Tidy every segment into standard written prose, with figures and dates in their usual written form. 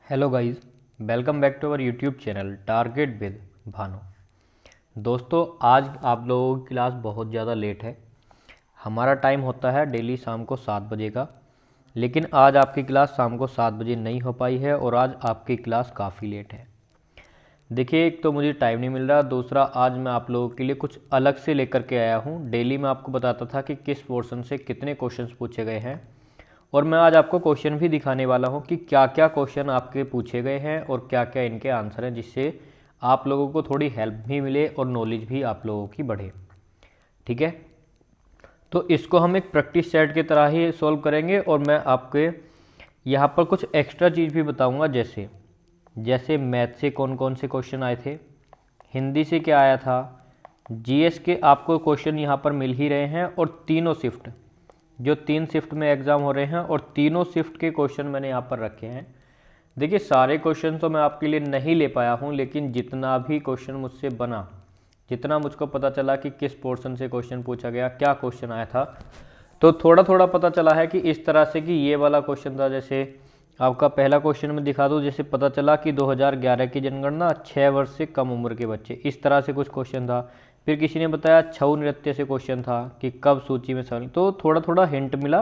Hello guys, welcome back to our YouTube channel target with Bhanu. दोस्तों, आज आप लोगों की क्लास बहुत ज़्यादा लेट है। हमारा टाइम होता है डेली शाम को 7 बजे का, लेकिन आज आपकी क्लास शाम को 7 बजे नहीं हो पाई है और आज आपकी क्लास काफ़ी लेट है। देखिए, एक तो मुझे टाइम नहीं मिल रहा, दूसरा आज मैं आप लोगों के लिए कुछ अलग से लेकर के आया हूँ। डेली मैं आपको बताता था कि किस पोर्शन से कितने क्वेश्चंस पूछे गए हैं, और मैं आज आपको क्वेश्चन भी दिखाने वाला हूं कि क्या क्या क्वेश्चन आपके पूछे गए हैं और क्या क्या इनके आंसर हैं, जिससे आप लोगों को थोड़ी हेल्प भी मिले और नॉलेज भी आप लोगों की बढ़े। ठीक है, तो इसको हम एक प्रैक्टिस सेट की तरह ही सॉल्व करेंगे और मैं आपके यहाँ पर कुछ एक्स्ट्रा चीज़ भी बताऊँगा, जैसे जैसे मैथ से कौन कौन से क्वेश्चन आए थे, हिंदी से क्या आया था, जीएस के आपको क्वेश्चन यहाँ पर मिल ही रहे हैं, और तीनों शिफ्ट जो 3 शिफ्ट में एग्ज़ाम हो रहे हैं और तीनों शिफ्ट के क्वेश्चन मैंने यहाँ पर रखे हैं। देखिए, सारे क्वेश्चन तो मैं आपके लिए नहीं ले पाया हूँ, लेकिन जितना भी क्वेश्चन मुझसे बना, जितना मुझको पता चला कि किस पोर्शन से क्वेश्चन पूछा गया, क्या क्वेश्चन आया था, तो थोड़ा थोड़ा पता चला है कि इस तरह से कि ये वाला क्वेश्चन था। जैसे आपका पहला क्वेश्चन में दिखा दूँ, जैसे पता चला कि 2011 की जनगणना 6 वर्ष से कम उम्र के बच्चे, इस तरह से कुछ क्वेश्चन था। फिर किसी ने बताया छऊ नृत्य से क्वेश्चन था कि कब सूची में शामिल, तो थोड़ा थोड़ा हिंट मिला,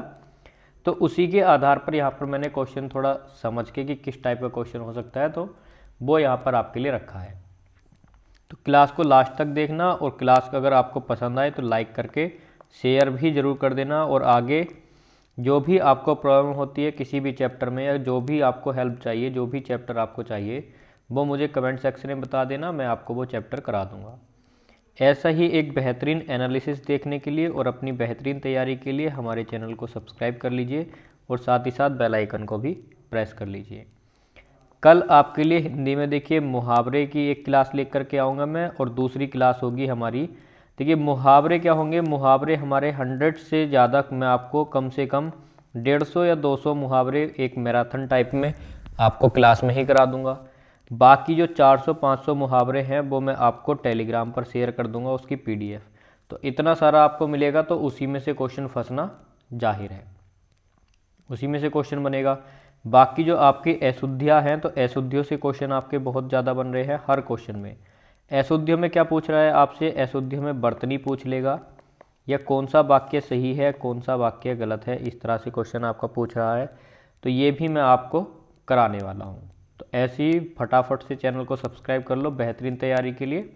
तो उसी के आधार पर यहाँ पर मैंने क्वेश्चन थोड़ा समझ के कि किस टाइप का क्वेश्चन हो सकता है, तो वो यहाँ पर आपके लिए रखा है। तो क्लास को लास्ट तक देखना, और क्लास का अगर आपको पसंद आए तो लाइक करके शेयर भी ज़रूर कर देना, और आगे जो भी आपको प्रॉब्लम होती है किसी भी चैप्टर में, या जो भी आपको हेल्प चाहिए, जो भी चैप्टर आपको चाहिए, वो मुझे कमेंट सेक्शन में बता देना, मैं आपको वो चैप्टर करा दूँगा। ऐसा ही एक बेहतरीन एनालिसिस देखने के लिए और अपनी बेहतरीन तैयारी के लिए हमारे चैनल को सब्सक्राइब कर लीजिए, और साथ ही साथ बेल आइकन को भी प्रेस कर लीजिए। कल आपके लिए हिंदी में देखिए मुहावरे की एक क्लास लेकर के आऊँगा मैं, और दूसरी क्लास होगी हमारी। देखिए, मुहावरे क्या होंगे, मुहावरे हमारे 100 से ज़्यादा, मैं आपको कम से कम 150 या 200 मुहावरे एक मैराथन टाइप में आपको क्लास में ही करा दूँगा। बाकी जो 400-500 मुहावरे हैं वो मैं आपको टेलीग्राम पर शेयर कर दूंगा, उसकी पीडीएफ। तो इतना सारा आपको मिलेगा, तो उसी में से क्वेश्चन फंसना जाहिर है, उसी में से क्वेश्चन बनेगा। बाकी जो आपकी अशुद्धियाँ हैं, तो अशुद्धियों से क्वेश्चन आपके बहुत ज़्यादा बन रहे हैं हर क्वेश्चन में। अशुद्धियों में क्या पूछ रहा है आपसे, अशुद्धियों में बर्तनी पूछ लेगा, या कौन सा वाक्य सही है कौन सा वाक्य गलत है, इस तरह से क्वेश्चन आपका पूछ रहा है। तो ये भी मैं आपको कराने वाला हूँ। तो ऐसे ही फटाफट से चैनल को सब्सक्राइब कर लो बेहतरीन तैयारी के लिए।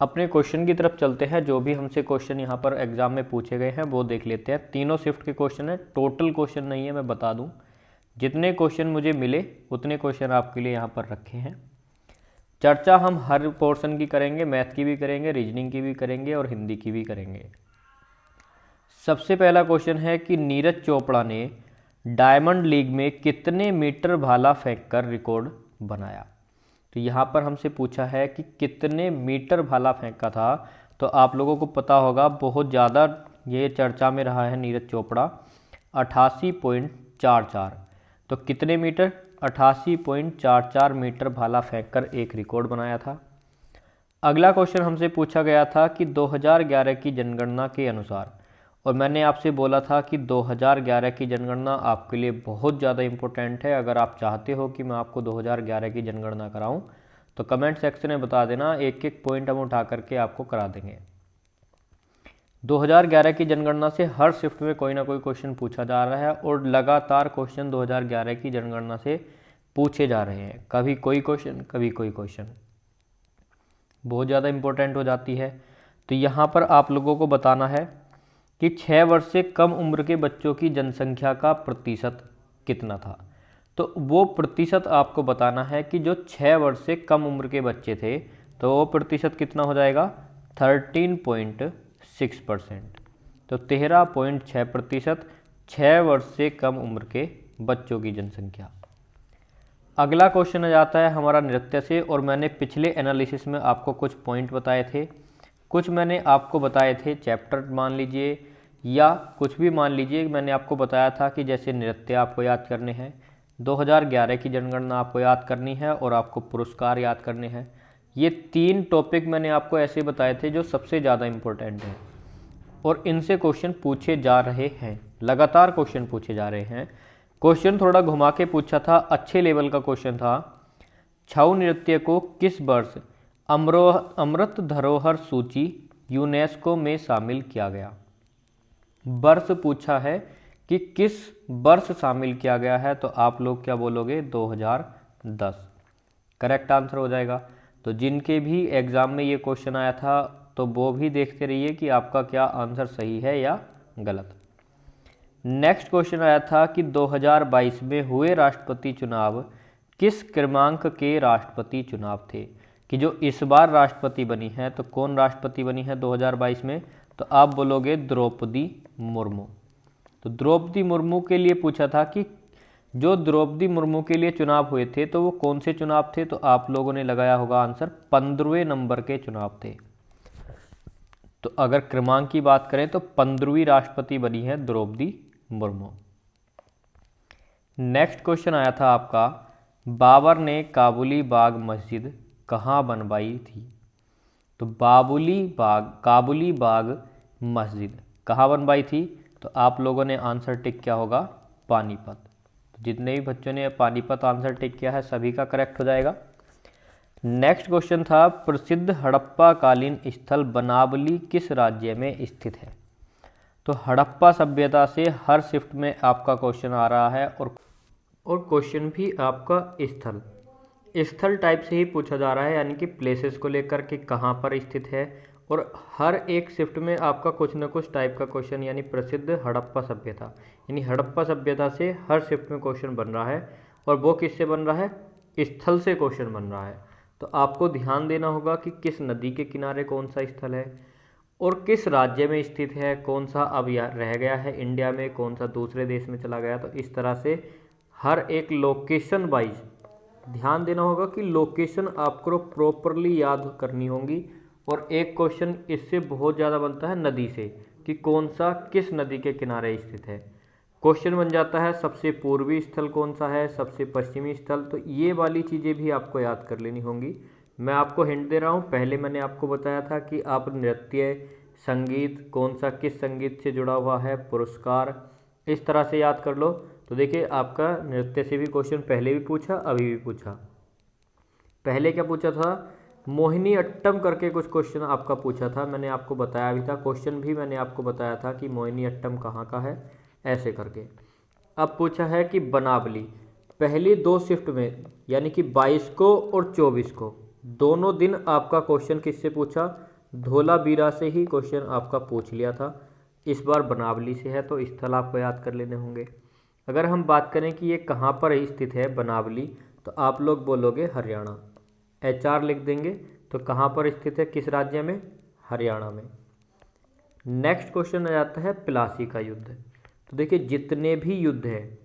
अपने क्वेश्चन की तरफ चलते हैं। जो भी हमसे क्वेश्चन यहाँ पर एग्जाम में पूछे गए हैं वो देख लेते हैं। तीनों शिफ्ट के क्वेश्चन है, टोटल क्वेश्चन नहीं है, मैं बता दूँ। जितने क्वेश्चन मुझे मिले उतने क्वेश्चन आपके लिए यहाँ पर रखे हैं। चर्चा हम हर पोर्शन की करेंगे, मैथ की भी करेंगे, रीजनिंग की भी करेंगे और हिंदी की भी करेंगे। सबसे पहला क्वेश्चन है कि नीरज चोपड़ा ने डायमंड लीग में कितने मीटर भाला फेंककर रिकॉर्ड बनाया। तो यहाँ पर हमसे पूछा है कि कितने मीटर भाला फेंका था। तो आप लोगों को पता होगा, बहुत ज़्यादा ये चर्चा में रहा है नीरज चोपड़ा, 88.44। तो कितने मीटर, 88.44 मीटर भाला फेंककर एक रिकॉर्ड बनाया था। अगला क्वेश्चन हमसे पूछा गया था कि 2011 की जनगणना के अनुसार, और मैंने आपसे बोला था कि 2011 की जनगणना आपके लिए बहुत ज़्यादा इम्पोर्टेंट है। अगर आप चाहते हो कि मैं आपको 2011 की जनगणना कराऊं, तो कमेंट सेक्शन में बता देना, एक एक पॉइंट हम उठा करके आपको करा देंगे। 2011 की जनगणना से हर शिफ्ट में कोई ना कोई क्वेश्चन पूछा जा रहा है, और लगातार क्वेश्चन 2011 की जनगणना से पूछे जा रहे हैं। कभी कोई क्वेश्चन, कभी कोई क्वेश्चन, बहुत ज़्यादा इम्पोर्टेंट हो जाती है। तो यहाँ पर आप लोगों को बताना है कि 6 वर्ष से कम उम्र के बच्चों की जनसंख्या का प्रतिशत कितना था। तो वो प्रतिशत आपको बताना है कि जो 6 वर्ष से कम उम्र के बच्चे थे, तो वो प्रतिशत कितना हो जाएगा, 13.6%। तो 13.6% 6 वर्ष से कम उम्र के बच्चों की जनसंख्या। अगला क्वेश्चन आ जाता है हमारा नृत्य से, और मैंने पिछले एनालिसिस में आपको कुछ पॉइंट बताए थे, कुछ मैंने आपको बताए थे चैप्टर मान लीजिए, या कुछ भी मान लीजिए। मैंने आपको बताया था कि जैसे नृत्य आपको याद करने हैं, 2011 की जनगणना आपको याद करनी है, और आपको पुरस्कार याद करने हैं। ये 3 टॉपिक मैंने आपको ऐसे बताए थे जो सबसे ज़्यादा इम्पोर्टेंट हैं, और इनसे क्वेश्चन पूछे जा रहे हैं, लगातार क्वेश्चन पूछे जा रहे हैं। क्वेश्चन थोड़ा घुमा के पूछा था, अच्छे लेवल का क्वेश्चन था। छऊ नृत्य को किस वर्ष अमृत धरोहर सूची यूनेस्को में शामिल किया गया? वर्ष पूछा है कि किस वर्ष शामिल किया गया है, तो आप लोग क्या बोलोगे? 2010 करेक्ट आंसर हो जाएगा। तो जिनके भी एग्ज़ाम में ये क्वेश्चन आया था तो वो भी देखते रहिए कि आपका क्या आंसर सही है या गलत। नेक्स्ट क्वेश्चन आया था कि 2022 में हुए राष्ट्रपति चुनाव किस क्रमांक के राष्ट्रपति चुनाव थे? कि जो इस बार राष्ट्रपति बनी है, तो कौन राष्ट्रपति बनी है 2022 में? तो आप बोलोगे द्रौपदी मुर्मू। तो द्रौपदी मुर्मू के लिए पूछा था कि जो द्रौपदी मुर्मू के लिए चुनाव हुए थे तो वो कौन से चुनाव थे? तो आप लोगों ने लगाया होगा आंसर 15वें नंबर के चुनाव थे। तो अगर क्रमांक की बात करें तो 15वीं राष्ट्रपति बनी है द्रौपदी मुर्मू। नेक्स्ट क्वेश्चन आया था आपका, बाबर ने काबुली बाग मस्जिद कहाँ बनवाई थी? तो काबुली बाग मस्जिद कहाँ बनवाई थी? तो आप लोगों ने आंसर टिक किया होगा पानीपत। तो जितने भी बच्चों ने पानीपत आंसर टिक किया है सभी का करेक्ट हो जाएगा। नेक्स्ट क्वेश्चन था, प्रसिद्ध हड़प्पा कालीन स्थल बनावली किस राज्य में स्थित है? तो हड़प्पा सभ्यता से हर शिफ्ट में आपका क्वेश्चन आ रहा है और क्वेश्चन भी आपका स्थल टाइप से ही पूछा जा रहा है, यानी कि प्लेसेस को लेकर के कहाँ पर स्थित है। और हर एक शिफ्ट में आपका कुछ न कुछ टाइप का क्वेश्चन, यानी प्रसिद्ध हड़प्पा सभ्यता, यानी हड़प्पा सभ्यता से हर शिफ्ट में क्वेश्चन बन रहा है। और वो किससे बन रहा है? स्थल से क्वेश्चन बन रहा है। तो आपको ध्यान देना होगा कि किस नदी के किनारे कौन सा स्थल है और किस राज्य में स्थित है, कौन सा अब रह गया है इंडिया में, कौन सा दूसरे देश में चला गया। तो इस तरह से हर एक लोकेशन वाइज ध्यान देना होगा कि लोकेशन आपको प्रॉपरली याद करनी होगी। और एक क्वेश्चन इससे बहुत ज़्यादा बनता है नदी से, कि कौन सा किस नदी के किनारे स्थित है। क्वेश्चन बन जाता है सबसे पूर्वी स्थल कौन सा है, सबसे पश्चिमी स्थल। तो ये वाली चीज़ें भी आपको याद कर लेनी होंगी। मैं आपको हिंट दे रहा हूँ, पहले मैंने आपको बताया था कि आप नृत्य, संगीत, कौन सा किस संगीत से जुड़ा हुआ है, पुरस्कार, इस तरह से याद कर लो। तो देखिए आपका नृत्य से भी क्वेश्चन पहले भी पूछा, अभी भी पूछा। पहले क्या पूछा था? मोहिनी अट्टम करके कुछ क्वेश्चन आपका पूछा था, मैंने आपको बताया भी था। क्वेश्चन भी मैंने आपको बताया था कि मोहिनी अट्टम कहाँ का है, ऐसे करके। अब पूछा है कि बनावली पहली 2 शिफ्ट में, यानी कि 22 को और 24 को, दोनों दिन आपका क्वेश्चन किससे पूछा? धोलावीरा से ही क्वेश्चन आपका पूछ लिया था। इस बार बनावली से है, तो स्थल आपको याद कर लेने होंगे। अगर हम बात करें कि ये कहाँ पर स्थित है बनावली, तो आप लोग बोलोगे हरियाणा। HR लिख देंगे। तो कहाँ पर स्थित है, किस राज्य में? हरियाणा में। नेक्स्ट क्वेश्चन आ जाता है प्लासी का युद्ध। तो देखिए जितने भी युद्ध हैं,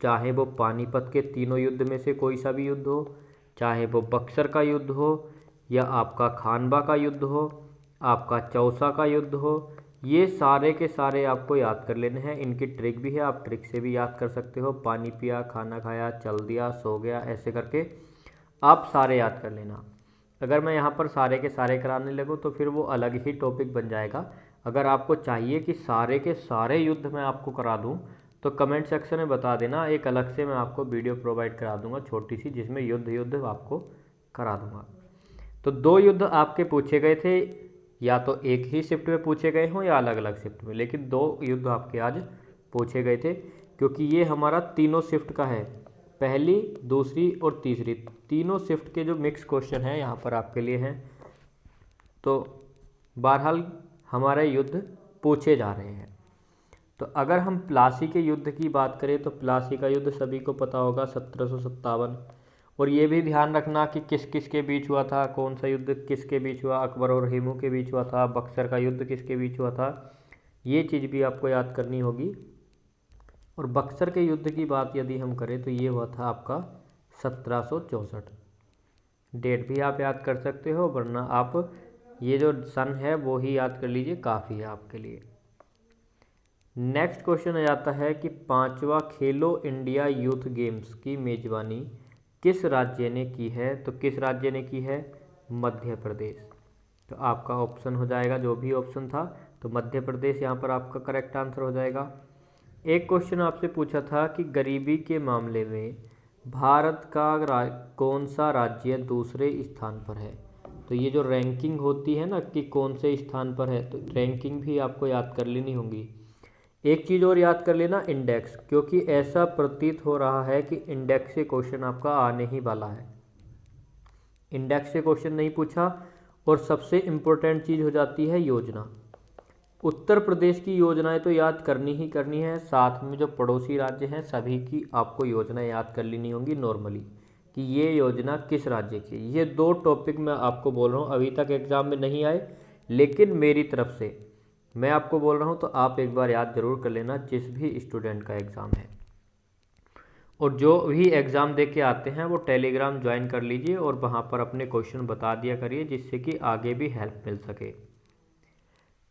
चाहे वो पानीपत के तीनों युद्ध में से कोई सा भी युद्ध हो, चाहे वो बक्सर का युद्ध हो, या आपका खानवा का युद्ध हो, आपका चौसा का युद्ध हो, ये सारे के सारे आपको याद कर लेने हैं। इनकी ट्रिक भी है, आप ट्रिक से भी याद कर सकते हो। पानी पिया, खाना खाया, चल दिया, सो गया, ऐसे करके आप सारे याद कर लेना। अगर मैं यहाँ पर सारे के सारे कराने लगूँ तो फिर वो अलग ही टॉपिक बन जाएगा। अगर आपको चाहिए कि सारे के सारे युद्ध मैं आपको करा दूँ तो कमेंट सेक्शन में बता देना, एक अलग से मैं आपको वीडियो प्रोवाइड करा दूँगा छोटी सी, जिसमें युद्ध आपको करा दूँगा। तो 2 युद्ध आपके पूछे गए थे, या तो एक ही शिफ्ट में पूछे गए हों या अलग अलग शिफ्ट में, लेकिन 2 युद्ध आपके आज पूछे गए थे, क्योंकि ये हमारा तीनों शिफ्ट का है। पहली, दूसरी और तीसरी तीनों शिफ्ट के जो मिक्स क्वेश्चन हैं यहाँ पर आपके लिए हैं। तो बहरहाल हमारे युद्ध पूछे जा रहे हैं। तो अगर हम प्लासी के युद्ध की बात करें तो प्लासी का युद्ध सभी को पता होगा 1757। और ये भी ध्यान रखना कि किस किस के बीच हुआ था, कौन सा युद्ध किसके बीच हुआ, अकबर और हेमू के बीच हुआ था, बक्सर का युद्ध किसके बीच हुआ था, ये चीज़ भी आपको याद करनी होगी। और बक्सर के युद्ध की बात यदि हम करें तो ये हुआ था आपका 1764। डेट भी आप याद कर सकते हो, वरना आप ये जो सन है वो ही याद कर लीजिए, काफ़ी है आपके लिए। नेक्स्ट क्वेश्चन आ जाता है कि 5वां खेलो इंडिया यूथ गेम्स की मेज़बानी किस राज्य ने की है? तो किस राज्य ने की है? मध्य प्रदेश। तो आपका ऑप्शन हो जाएगा जो भी ऑप्शन था, तो मध्य प्रदेश यहाँ पर आपका करेक्ट आंसर हो जाएगा। एक क्वेश्चन आपसे पूछा था कि गरीबी के मामले में भारत का कौन सा राज्य दूसरे स्थान पर है। तो ये जो रैंकिंग होती है ना कि कौन से स्थान पर है, तो रैंकिंग भी आपको याद कर लेनी होगी। एक चीज़ और याद कर लेना, इंडेक्स, क्योंकि ऐसा प्रतीत हो रहा है कि इंडेक्स से क्वेश्चन आपका आने ही वाला है। इंडेक्स से क्वेश्चन नहीं पूछा। और सबसे इम्पोर्टेंट चीज़ हो जाती है योजना। उत्तर प्रदेश की योजनाएं तो याद करनी ही करनी है, साथ में जो पड़ोसी राज्य हैं सभी की आपको योजना याद कर लेनी होगी नॉर्मली, कि ये योजना किस राज्य की। ये दो टॉपिक मैं आपको बोल रहा हूँ, अभी तक एग्ज़ाम में नहीं आए, लेकिन मेरी तरफ से मैं आपको बोल रहा हूँ, तो आप एक बार याद ज़रूर कर लेना जिस भी स्टूडेंट का एग्ज़ाम है। और जो भी एग्ज़ाम दे के आते हैं वो टेलीग्राम ज्वाइन कर लीजिए और वहाँ पर अपने क्वेश्चन बता दिया करिए, जिससे कि आगे भी हेल्प मिल सके।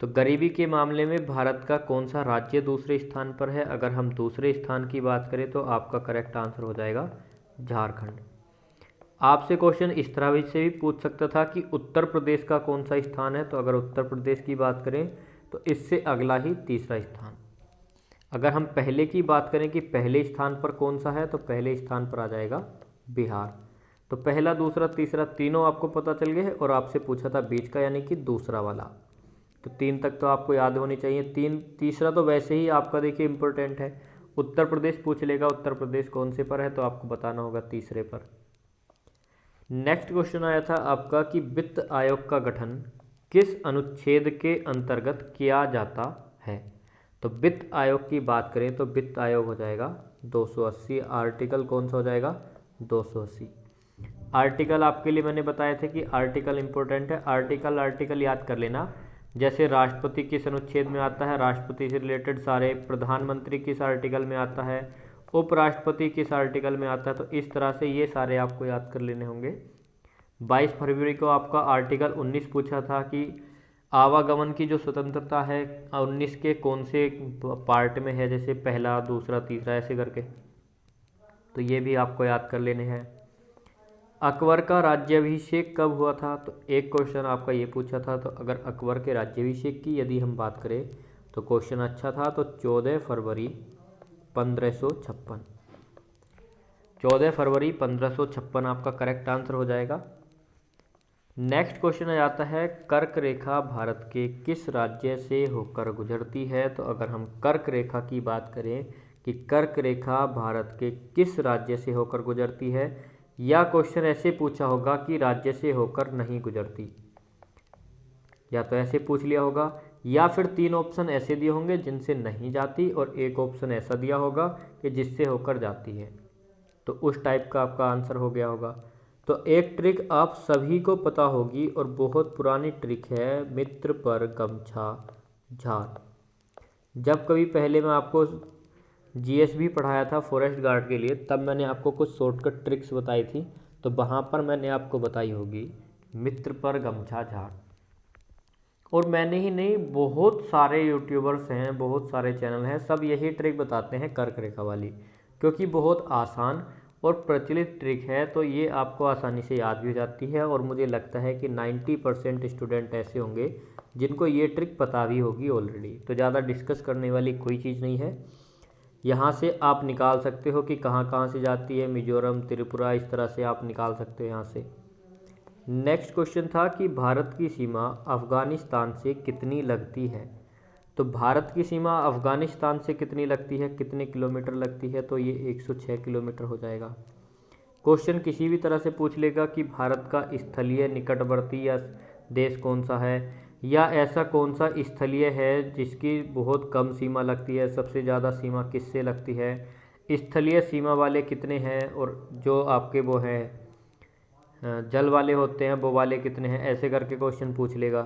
तो गरीबी के मामले में भारत का कौन सा राज्य दूसरे स्थान पर है। अगर हम दूसरे स्थान की बात करें तो आपका करेक्ट आंसर हो जाएगा झारखंड। आपसे क्वेश्चन इस तरह से भी पूछ सकता था कि उत्तर प्रदेश का कौन सा स्थान है। तो अगर उत्तर प्रदेश की बात करें तो इससे अगला ही तीसरा स्थान। अगर हम पहले की बात करें कि पहले स्थान पर कौन सा है, तो पहले स्थान पर आ जाएगा बिहार। तो पहला, दूसरा, तीसरा तीनों आपको पता चल गए। और आपसे पूछा था बीच का, यानी कि दूसरा वाला। तो 3 तक तो आपको याद होनी चाहिए। तीसरा तो वैसे ही आपका देखिए इम्पोर्टेंट है, उत्तर प्रदेश पूछ लेगा, उत्तर प्रदेश कौन से पर है, तो आपको बताना होगा तीसरे पर। नेक्स्ट क्वेश्चन आया था आपका कि वित्त आयोग का गठन किस अनुच्छेद के अंतर्गत किया जाता है। तो वित्त आयोग की बात करें तो वित्त आयोग हो जाएगा 280। आर्टिकल कौन सा हो जाएगा 280। आर्टिकल आपके लिए मैंने बताए थे कि आर्टिकल इंपॉर्टेंट है। आर्टिकल याद कर लेना। जैसे राष्ट्रपति किस अनुच्छेद में आता है, राष्ट्रपति से रिलेटेड सारे, प्रधानमंत्री किस आर्टिकल में आता है, उपराष्ट्रपति किस आर्टिकल में आता है। तो इस तरह से ये सारे आपको याद कर लेने होंगे। 22 फरवरी को आपका आर्टिकल 19 पूछा था कि आवागमन की जो स्वतंत्रता है 19 के कौन से पार्ट में है, जैसे पहला, दूसरा, तीसरा, ऐसे करके। तो ये भी आपको याद कर लेने हैं। अकबर का राज्याभिषेक कब हुआ था। तो एक क्वेश्चन आपका ये पूछा था। तो अगर अकबर के राज्याभिषेक की यदि हम बात करें तो क्वेश्चन अच्छा था। तो 14 फरवरी 1556। 14 फरवरी 1556 आपका करेक्ट आंसर हो जाएगा। नेक्स्ट क्वेश्चन आ जाता है, कर्क रेखा भारत के किस राज्य से होकर गुजरती है। तो अगर हम कर्क रेखा की बात करें कि कर्क रेखा भारत के किस राज्य से होकर गुजरती है, या क्वेश्चन ऐसे पूछा होगा कि राज्य से होकर नहीं गुजरती, या तो ऐसे पूछ लिया होगा, या फिर 3 ऑप्शन ऐसे दिए होंगे जिनसे नहीं जाती, और एक ऑप्शन ऐसा दिया होगा कि जिससे होकर जाती है। तो उस टाइप का आपका आंसर हो गया होगा। तो एक ट्रिक आप सभी को पता होगी और बहुत पुरानी ट्रिक है, मित्र पर गमछा झार। जब कभी पहले मैं आपको जीएस भी पढ़ाया था फॉरेस्ट गार्ड के लिए, तब मैंने आपको कुछ शॉर्टकट ट्रिक्स बताई थी। तो वहाँ पर मैंने आपको बताई होगी मित्र पर गमछा झार। और मैंने ही नहीं, बहुत सारे यूट्यूबर्स हैं, बहुत सारे चैनल हैं, सब यही ट्रिक बताते हैं कर्क रेखा वाली, क्योंकि बहुत आसान और प्रचलित ट्रिक है। तो ये आपको आसानी से याद भी हो जाती है। और मुझे लगता है कि 90% स्टूडेंट ऐसे होंगे जिनको ये ट्रिक पता भी होगी ऑलरेडी। तो ज़्यादा डिस्कस करने वाली कोई चीज़ नहीं है। यहाँ से आप निकाल सकते हो कि कहाँ कहाँ से जाती है, मिजोरम, त्रिपुरा, इस तरह से आप निकाल सकते हो यहाँ से। नेक्स्ट क्वेश्चन था कि भारत की सीमा अफ़गानिस्तान से कितनी लगती है। तो भारत की सीमा अफ़गानिस्तान से कितनी लगती है, कितने किलोमीटर लगती है। तो ये 106 किलोमीटर हो जाएगा। क्वेश्चन किसी भी तरह से पूछ लेगा कि भारत का स्थलीय निकटवर्ती या देश कौन सा है, या ऐसा कौन सा स्थलीय है जिसकी बहुत कम सीमा लगती है, सबसे ज़्यादा सीमा किससे लगती है, स्थलीय सीमा वाले कितने हैं, और जो आपके वो हैं जल वाले होते हैं वो वाले कितने हैं, ऐसे करके क्वेश्चन पूछ लेगा।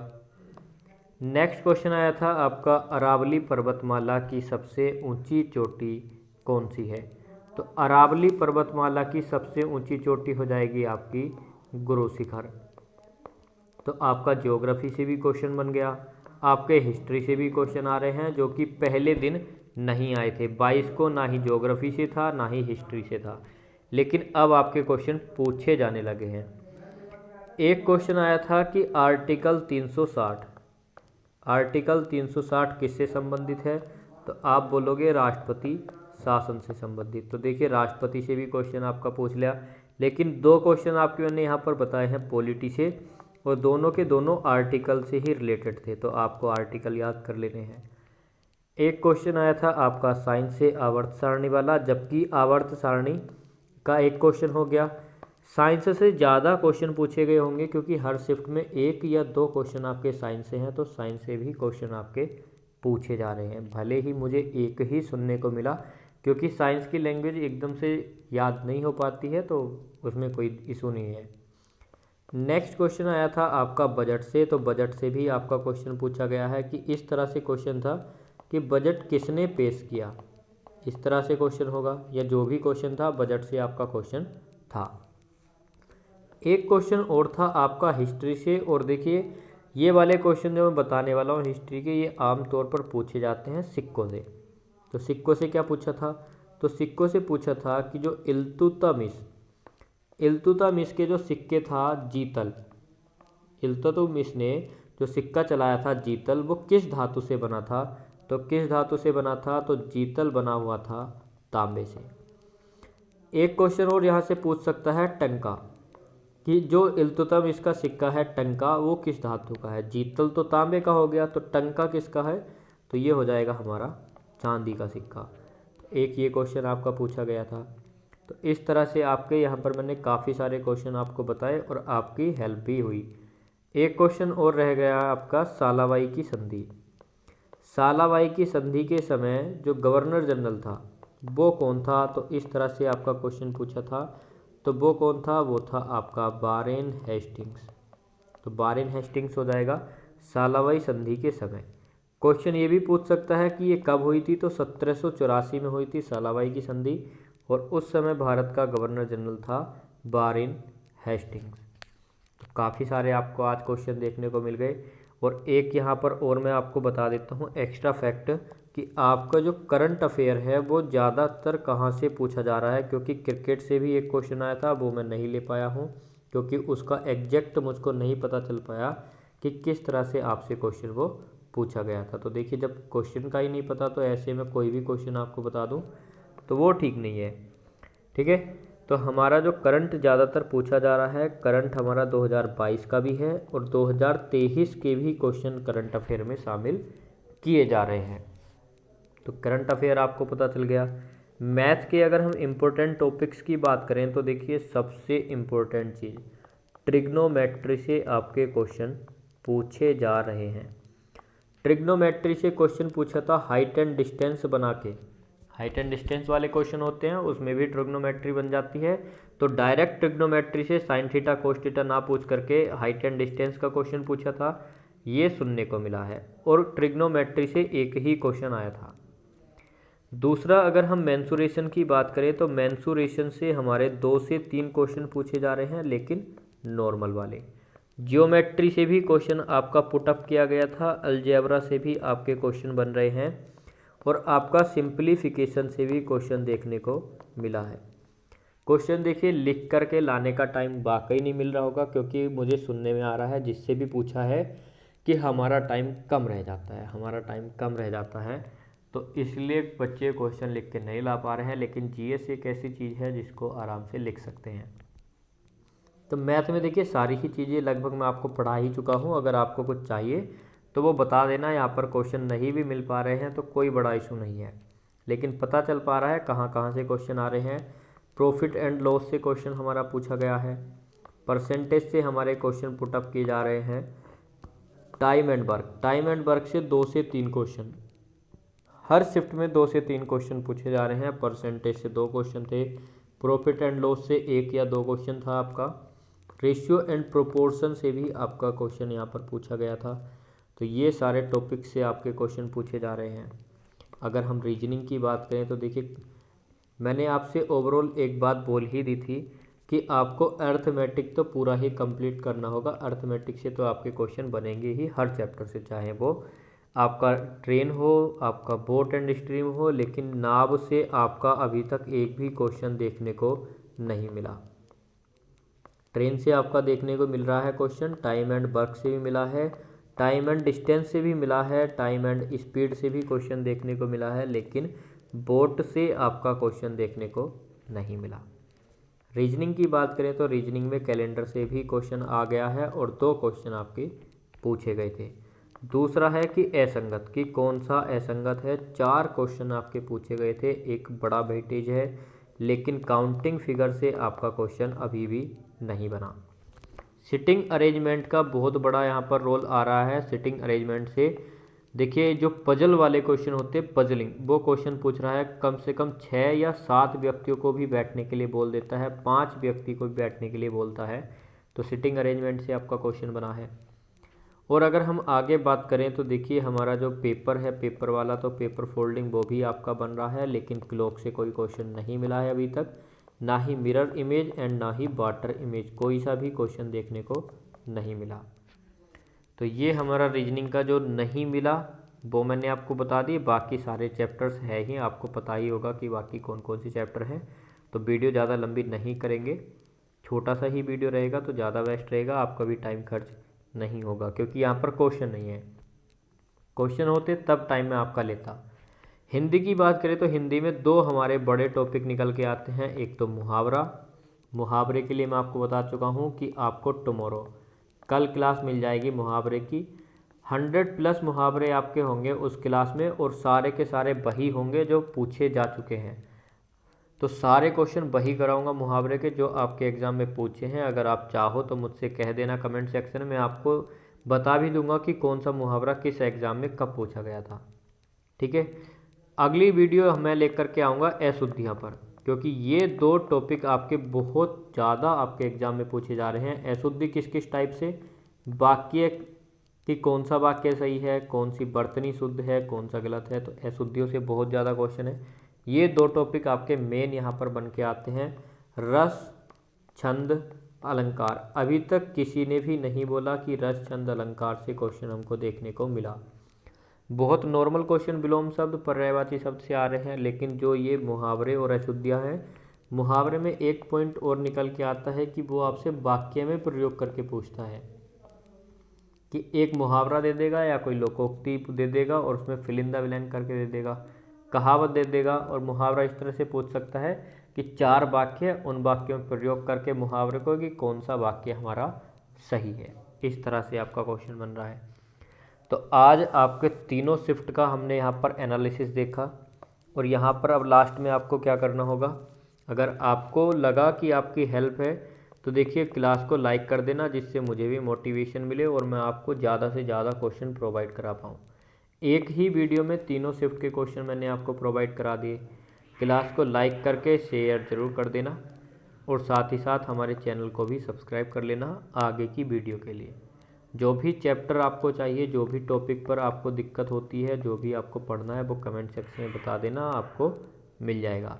नेक्स्ट क्वेश्चन आया था आपका, अरावली पर्वतमाला की सबसे ऊंची चोटी कौन सी है। तो अरावली पर्वतमाला की सबसे ऊंची चोटी हो जाएगी आपकी गुरु शिखर। तो आपका ज्योग्राफी से भी क्वेश्चन बन गया, आपके हिस्ट्री से भी क्वेश्चन आ रहे हैं, जो कि पहले दिन नहीं आए थे 22 को, ना ही ज्योग्राफी से था ना ही हिस्ट्री से था, लेकिन अब आपके क्वेश्चन पूछे जाने लगे हैं। एक क्वेश्चन आया था कि आर्टिकल 360 किससे संबंधित है। तो आप बोलोगे राष्ट्रपति शासन से संबंधित। तो देखिए राष्ट्रपति से भी क्वेश्चन आपका पूछ लिया, लेकिन दो क्वेश्चन आपके मैंने यहाँ पर बताए हैं पॉलिटी से, और दोनों के दोनों आर्टिकल से ही रिलेटेड थे, तो आपको आर्टिकल याद कर लेने हैं। एक क्वेश्चन आया था आपका साइंस से आवर्त सारणी वाला, जबकि आवर्त सारणी का एक क्वेश्चन हो गया। साइंस से ज़्यादा क्वेश्चन पूछे गए होंगे क्योंकि हर शिफ्ट में एक या दो क्वेश्चन आपके साइंस से हैं, तो साइंस से भी क्वेश्चन आपके पूछे जा रहे हैं। भले ही मुझे एक ही सुनने को मिला, क्योंकि साइंस की लैंग्वेज एकदम से याद नहीं हो पाती है, तो उसमें कोई इशू नहीं है। नेक्स्ट क्वेश्चन आया था आपका बजट से, तो बजट से भी आपका क्वेश्चन पूछा गया है कि इस तरह से क्वेश्चन था कि बजट किसने पेश किया, इस तरह से क्वेश्चन होगा, या जो भी क्वेश्चन था बजट से आपका क्वेश्चन था। एक क्वेश्चन और था आपका हिस्ट्री से, और देखिए ये वाले क्वेश्चन जो मैं बताने वाला हूँ हिस्ट्री के, ये आमतौर पर पूछे जाते हैं सिक्कों से। तो सिक्कों से क्या पूछा था, तो सिक्कों से पूछा था कि जो इल्तुतमिश के जो सिक्के था जीतल, इल्तुतमिश ने जो सिक्का चलाया था जीतल, वो किस धातु से बना था, तो किस धातु से बना था, तो जीतल बना हुआ था तांबे से। एक क्वेश्चन और यहाँ से पूछ सकता है टंका, कि जो इल्तुतमिश का सिक्का है टंका, वो किस धातु का है। जीतल तो तांबे का हो गया, तो टंका किसका है, तो ये हो जाएगा हमारा चांदी का सिक्का। एक ये क्वेश्चन आपका पूछा गया था। तो इस तरह से आपके यहाँ पर मैंने काफ़ी सारे क्वेश्चन आपको बताए और आपकी हेल्प भी हुई। एक क्वेश्चन और रह गया आपका सालाबाई की संधि। सालाबाई की संधि के समय जो गवर्नर जनरल था वो कौन था, तो इस तरह से आपका क्वेश्चन पूछा था। तो वो कौन था, वो था आपका वारेन हेस्टिंग्स। तो वारेन हेस्टिंग्स हो जाएगा सालाबाई संधि के समय। क्वेश्चन ये भी पूछ सकता है कि ये कब हुई थी, तो 1784 में हुई थी सालाबाई की संधि, और उस समय भारत का गवर्नर जनरल था वारेन हेस्टिंग्स। तो काफ़ी सारे आपको आज क्वेश्चन देखने को मिल गए। और एक यहाँ पर और मैं आपको बता देता हूँ एक्स्ट्रा फैक्ट, कि आपका जो करंट अफेयर है वो ज़्यादातर कहाँ से पूछा जा रहा है, क्योंकि क्रिकेट से भी एक क्वेश्चन आया था, वो मैं नहीं ले पाया हूँ क्योंकि उसका एग्जैक्ट मुझको नहीं पता चल पाया कि किस तरह से आपसे क्वेश्चन वो पूछा गया था। तो देखिए जब क्वेश्चन का ही नहीं पता तो ऐसे में कोई भी क्वेश्चन आपको बता दूँ तो वो ठीक नहीं है। ठीक है, तो हमारा जो करंट ज़्यादातर पूछा जा रहा है, करंट हमारा 2022 का भी है और 2023 के भी क्वेश्चन करंट अफेयर में शामिल किए जा रहे हैं। तो करंट अफेयर आपको पता चल गया। मैथ के अगर हम इम्पोर्टेंट टॉपिक्स की बात करें तो देखिए सबसे इम्पोर्टेंट चीज़ ट्रिग्नोमेट्री से आपके क्वेश्चन पूछे जा रहे हैं। ट्रिग्नोमेट्री से क्वेश्चन पूछा था हाइट एंड डिस्टेंस बना के, हाइट एंड डिस्टेंस वाले क्वेश्चन होते हैं उसमें भी ट्रिग्नोमेट्री बन जाती है। तो डायरेक्ट ट्रिग्नोमेट्री से साइन थीटा कोस थीटा ना पूछ करके हाइट एंड डिस्टेंस का क्वेश्चन पूछा था, ये सुनने को मिला है। और ट्रिग्नोमेट्री से एक ही क्वेश्चन आया था। दूसरा अगर हम मेंसुरेशन की बात करें तो मेंसुरेशन से हमारे 2 से 3 क्वेश्चन पूछे जा रहे हैं, लेकिन नॉर्मल वाले। जियोमेट्री से भी क्वेश्चन आपका पुटअप किया गया था, अलजेब्रा से भी आपके क्वेश्चन बन रहे हैं, और आपका सिंप्लीफिकेशन से भी क्वेश्चन देखने को मिला है। क्वेश्चन देखिए लिख करके लाने का टाइम वाकई नहीं मिल रहा होगा, क्योंकि मुझे सुनने में आ रहा है जिससे भी पूछा है कि हमारा टाइम कम रह जाता है, हमारा टाइम कम रह जाता है, तो इसलिए बच्चे क्वेश्चन लिख के नहीं ला पा रहे हैं। लेकिन जीएस एक ऐसी चीज़ है जिसको आराम से लिख सकते हैं। तो मैथ में देखिए सारी ही चीज़ें लगभग मैं आपको पढ़ा ही चुका हूँ। अगर आपको कुछ चाहिए तो वो बता देना, यहाँ पर क्वेश्चन नहीं भी मिल पा रहे हैं तो कोई बड़ा इशू नहीं है, लेकिन पता चल पा रहा है कहाँ कहाँ से क्वेश्चन आ रहे हैं। प्रॉफिट एंड लॉस से क्वेश्चन हमारा पूछा गया है, परसेंटेज से हमारे क्वेश्चन पुटअप किए जा रहे हैं, टाइम एंड वर्क से 2 से 3 क्वेश्चन, हर शिफ्ट में 2 से 3 क्वेश्चन पूछे जा रहे हैं। परसेंटेज से 2 क्वेश्चन थे, प्रॉफिट एंड लॉस से 1 या 2 क्वेश्चन था आपका, रेशियो एंड प्रोपोर्शन से भी आपका क्वेश्चन यहाँ पर पूछा गया था। तो ये सारे टॉपिक से आपके क्वेश्चन पूछे जा रहे हैं। अगर हम रीजनिंग की बात करें तो देखिए मैंने आपसे ओवरऑल एक बात बोल ही दी थी कि आपको अर्थमेटिक तो पूरा ही कंप्लीट करना होगा। अर्थमेटिक से तो आपके क्वेश्चन बनेंगे ही हर चैप्टर से, चाहे वो आपका ट्रेन हो, आपका बोट एंड स्ट्रीम हो, लेकिन नाव से आपका अभी तक एक भी क्वेश्चन देखने को नहीं मिला। ट्रेन से आपका देखने को मिल रहा है क्वेश्चन, टाइम एंड वर्क से भी मिला है, टाइम एंड डिस्टेंस से भी मिला है, टाइम एंड स्पीड से भी क्वेश्चन देखने को मिला है, लेकिन बोट से आपका क्वेश्चन देखने को नहीं मिला। रीजनिंग की बात करें तो रीजनिंग में कैलेंडर से भी क्वेश्चन आ गया है और 2 क्वेश्चन आपके पूछे गए थे। दूसरा है कि असंगत, कि कौन सा असंगत है, 4 क्वेश्चन आपके पूछे गए थे। एक बड़ा वेटेज है, लेकिन काउंटिंग फिगर से आपका क्वेश्चन अभी भी नहीं बना। सिटिंग अरेंजमेंट का बहुत बड़ा यहाँ पर रोल आ रहा है। सिटिंग अरेंजमेंट से देखिए जो पजल वाले क्वेश्चन होते हैं, पजलिंग, वो क्वेश्चन पूछ रहा है। कम से कम 6 या 7 व्यक्तियों को भी बैठने के लिए बोल देता है, 5 व्यक्ति को भी बैठने के लिए बोलता है, तो सिटिंग अरेंजमेंट से आपका क्वेश्चन बना है। और अगर हम आगे बात करें तो देखिए हमारा जो पेपर है, पेपर वाला, तो पेपर फोल्डिंग वो भी आपका बन रहा है, लेकिन क्लॉक से कोई क्वेश्चन नहीं मिला है अभी तक, ना ही मिरर इमेज एंड ना ही वाटर इमेज, कोई सा भी क्वेश्चन देखने को नहीं मिला। तो ये हमारा रीजनिंग का जो नहीं मिला वो मैंने आपको बता दी। बाकी सारे चैप्टर्स है ही, आपको पता ही होगा कि बाकी कौन कौन से चैप्टर हैं। तो वीडियो ज़्यादा लंबी नहीं करेंगे, छोटा सा ही वीडियो रहेगा तो ज़्यादा बेस्ट रहेगा, आपका भी टाइम खर्च नहीं होगा, क्योंकि यहाँ पर क्वेश्चन नहीं है। क्वेश्चन होते तब टाइम में आपका लेता। हिंदी की बात करें तो हिंदी में 2 हमारे बड़े टॉपिक निकल के आते हैं। एक तो मुहावरा, मुहावरे के लिए मैं आपको बता चुका हूँ कि आपको टुमारो, कल क्लास मिल जाएगी मुहावरे की। 100+ मुहावरे आपके होंगे उस क्लास में, और सारे के सारे वही होंगे जो पूछे जा चुके हैं। तो सारे क्वेश्चन वही कराऊंगा मुहावरे के जो आपके एग्ज़ाम में पूछे हैं। अगर आप चाहो तो मुझसे कह देना कमेंट सेक्शन में, आपको बता भी दूंगा कि कौन सा मुहावरा किस एग्ज़ाम में कब पूछा गया था। ठीक है, अगली वीडियो मैं लेकर के आऊँगा अशुद्धियाँ पर, क्योंकि ये 2 टॉपिक आपके बहुत ज़्यादा आपके एग्ज़ाम में पूछे जा रहे हैं। अशुद्धि किस किस टाइप से, वाक्य कि कौन सा वाक्य सही है, कौन सी वर्तनी शुद्ध है, कौन सा गलत है, तो अशुद्धियों से बहुत ज़्यादा क्वेश्चन है। ये 2 टॉपिक आपके मेन यहाँ पर बन के आते हैं। रस, छंद, अलंकार, अभी तक किसी ने भी नहीं बोला कि रस, छंद, अलंकार से क्वेश्चन हमको देखने को मिला। बहुत नॉर्मल क्वेश्चन विलोम शब्द, पर्यायवाची शब्द से आ रहे हैं, लेकिन जो ये मुहावरे और अशुद्धियाँ हैं, मुहावरे में एक पॉइंट और निकल के आता है कि वो आपसे वाक्य में प्रयोग करके पूछता है, कि एक मुहावरा दे देगा या कोई लोकोक्ति दे देगा और उसमें फिल इन द ब्लैंक करके दे देगा, कहावत दे देगा। और मुहावरा इस तरह से पूछ सकता है कि 4 वाक्य, उन वाक्यों में प्रयोग करके मुहावरे को कि कौन सा वाक्य हमारा सही है। इस तरह से आपका क्वेश्चन बन रहा है। तो आज आपके तीनों शिफ्ट का हमने यहाँ पर एनालिसिस देखा, और यहाँ पर अब लास्ट में आपको क्या करना होगा, अगर आपको लगा कि आपकी हेल्प है तो देखिए क्लास को लाइक कर देना, जिससे मुझे भी मोटिवेशन मिले और मैं आपको ज़्यादा से ज़्यादा क्वेश्चन प्रोवाइड करा पाऊँ। एक ही वीडियो में तीनों शिफ्ट के क्वेश्चन मैंने आपको प्रोवाइड करा दिए। क्लास को लाइक करके शेयर ज़रूर कर देना, और साथ ही साथ हमारे चैनल को भी सब्सक्राइब कर लेना आगे की वीडियो के लिए। जो भी चैप्टर आपको चाहिए, जो भी टॉपिक पर आपको दिक्कत होती है, जो भी आपको पढ़ना है, वो कमेंट सेक्शन में बता देना, आपको मिल जाएगा।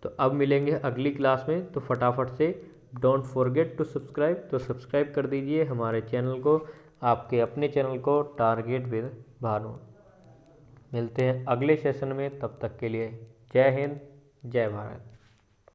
तो अब मिलेंगे अगली क्लास में, तो फटाफट से डोंट फॉरगेट टू सब्सक्राइब, तो सब्सक्राइब कर दीजिए हमारे चैनल को, आपके अपने चैनल को, टारगेट विद भानु। मिलते हैं अगले सेशन में, तब तक के लिए जय हिंद, जय भारत।